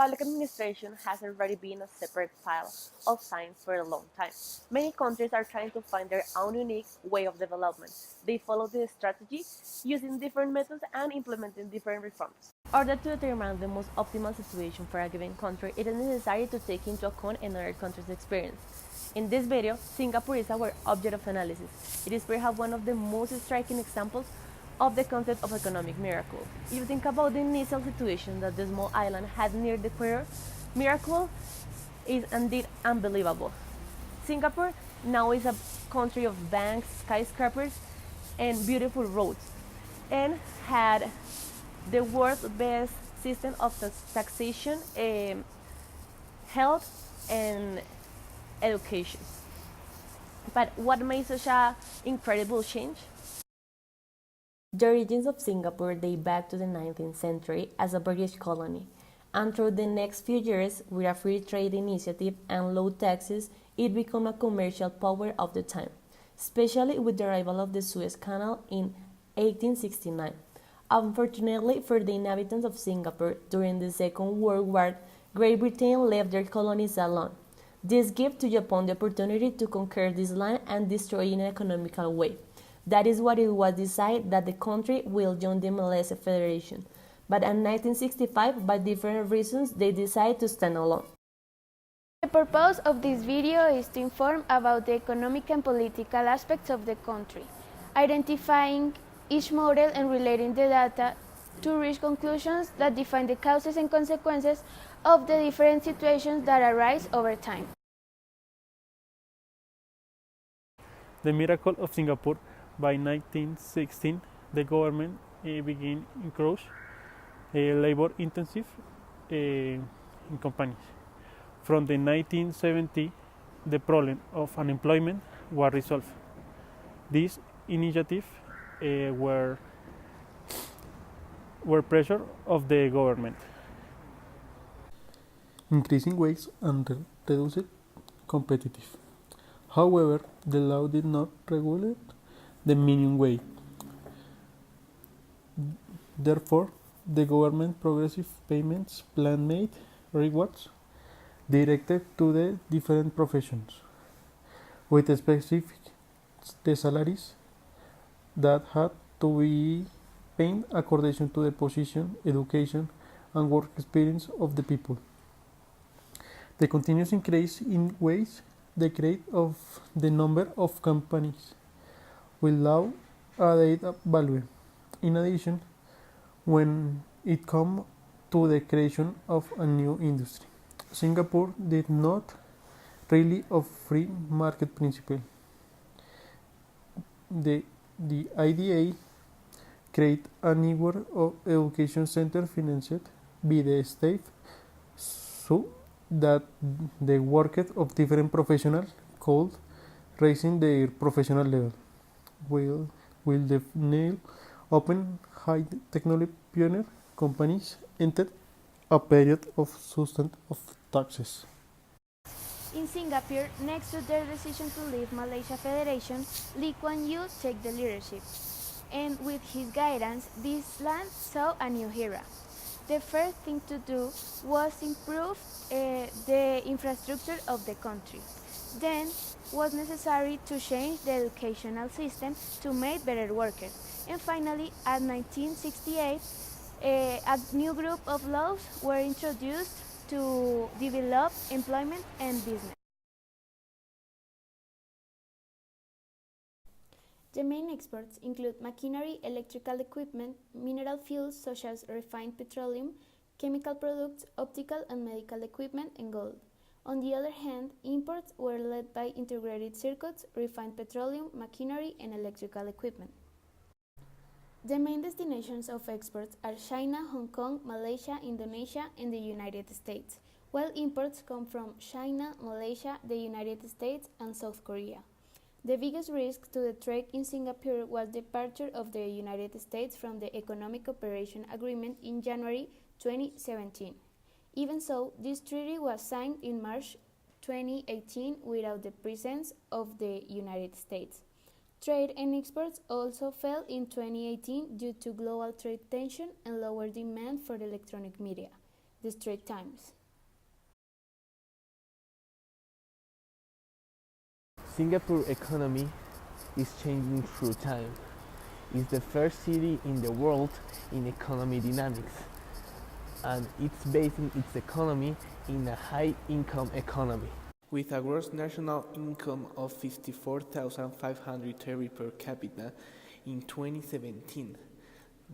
public administration has already been a separate pile of science for a long time. Many countries are trying to find their own unique way of development. They follow this strategy using different methods and implementing different reforms. In order to determine the most optimal situation for a given country, it is necessary to take into account another country's experience. In this video, Singapore is our object of analysis. It is perhaps one of the most striking examples of the concept of economic miracle. If you think about the initial situation that the small island had near the equator, miracle is indeed unbelievable. Singapore now is a country of banks, skyscrapers, and beautiful roads, and had the world's best system of taxation, health, and education. But what made such an incredible change? The origins of Singapore date back to the 19th century as a British colony, and through the next few years, with a free trade initiative and low taxes, it became a commercial power of the time, especially with the arrival of the Suez Canal in 1869. Unfortunately for the inhabitants of Singapore, during the Second World War, Great Britain left their colonies alone. This gave to Japan the opportunity to conquer this land and destroy it in an economical way. That is why it was decided that the country will join the Malaysia Federation. But in 1965, by different reasons, they decided to stand alone. The purpose of this video is to inform about the economic and political aspects of the country, identifying each model and relating the data to reach conclusions that define the causes and consequences of the different situations that arise over time. The miracle of Singapore. By 1916, the government began to encourage labor-intensive companies. From the 1970s, the problem of unemployment was resolved. These initiatives were pressure of the government. Increasing wages and reduced competitive. However, the law did not regulate the minimum wage. Therefore, the government progressive payments plan made rewards directed to the different professions, with specific the salaries that had to be paid according to the position, education, and work experience of the people. The continuous increase in wage, the grade of the number of companies will add value. In addition, when it comes to the creation of a new industry, Singapore did not really of free market principle. The IDA create a network of education center financed by the state so that the workers of different professionals could raising their professional level. Will the new open high technology pioneer companies entered a period of sustain of taxes. In Singapore, next to their decision to leave Malaysia Federation, Lee Kuan Yew took the leadership, and with his guidance, this land saw a new era. The first thing to do was improve the infrastructure of the country. Then was necessary to change the educational system to make better workers. And finally, at 1968, a new group of laws were introduced to develop employment and business. The main exports include machinery, electrical equipment, mineral fuels such as refined petroleum, chemical products, optical and medical equipment, and gold. On the other hand, imports were led by integrated circuits, refined petroleum, machinery, and electrical equipment. The main destinations of exports are China, Hong Kong, Malaysia, Indonesia, and the United States, while imports come from China, Malaysia, the United States, and South Korea. The biggest risk to the trade in Singapore was the departure of the United States from the Economic Cooperation Agreement in January 2017. Even so, this treaty was signed in March 2018 without the presence of the United States. Trade and exports also fell in 2018 due to global trade tension and lower demand for electronic media. the Straits Times. Singapore economy is changing through time. It's the first city in the world in economy dynamics, and it's basing its economy in a high-income economy. With a gross national income of 54,530 per capita in 2017,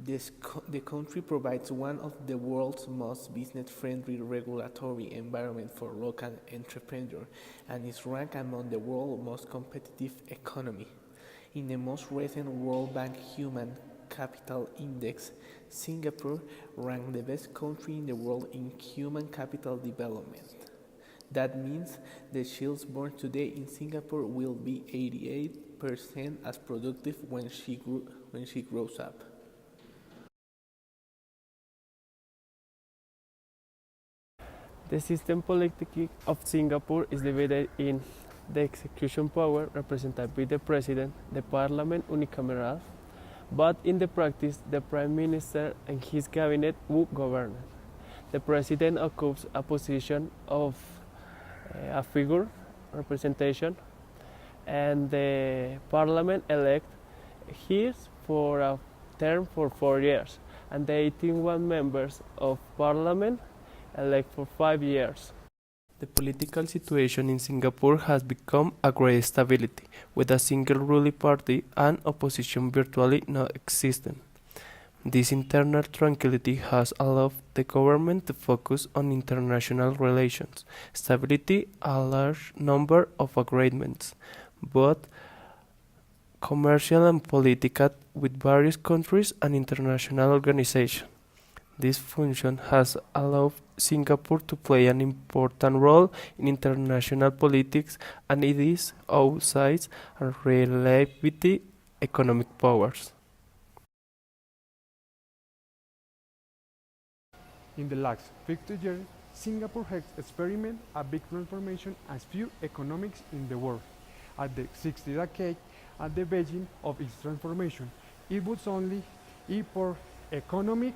the country provides one of the world's most business-friendly regulatory environment for local entrepreneurs and is ranked among the world's most competitive economy. In the most recent World Bank Human Capital Index, Singapore ranked the best country in the world in human capital development. That means the child born today in Singapore will be 88% as productive when she grows up. The system politic of Singapore is divided in the execution power represented by the president, the parliament unicameral, but in the practice the prime minister and his cabinet will govern. The president occupies a position of a figure representation, and the parliament elect his for a term for 4 years, and the 81 members of parliament elect for 5 years. The political situation in Singapore has become a great stability, with a single ruling party and opposition virtually non-existent. This internal tranquility has allowed the government to focus on international relations, stability, a large number of agreements, both commercial and political, with various countries and international organizations. This function has allowed Singapore to play an important role in international politics, and it is outside and relatively economic powers. In the last 50 years, Singapore has experienced a big transformation as few economics in the world. At the 60th decade, at the beginning of its transformation, it was only a poor economic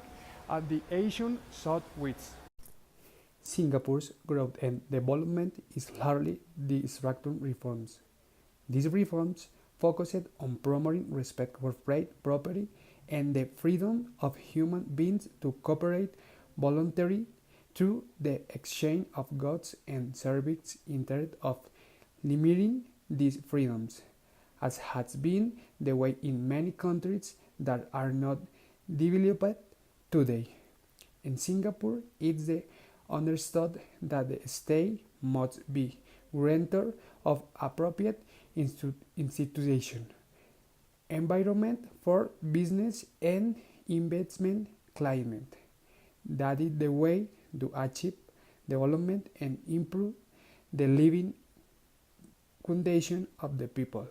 at the Asian Southwest. Singapore's growth and development is largely the structural reforms. These reforms focused on promoting respect for property and the freedom of human beings to cooperate voluntarily through the exchange of goods and services instead of limiting these freedoms, as has been the way in many countries that are not developed today. In Singapore, it's understood that the state must be guarantor of appropriate institution, environment for business and investment climate. That is the way to achieve development and improve the living condition of the people.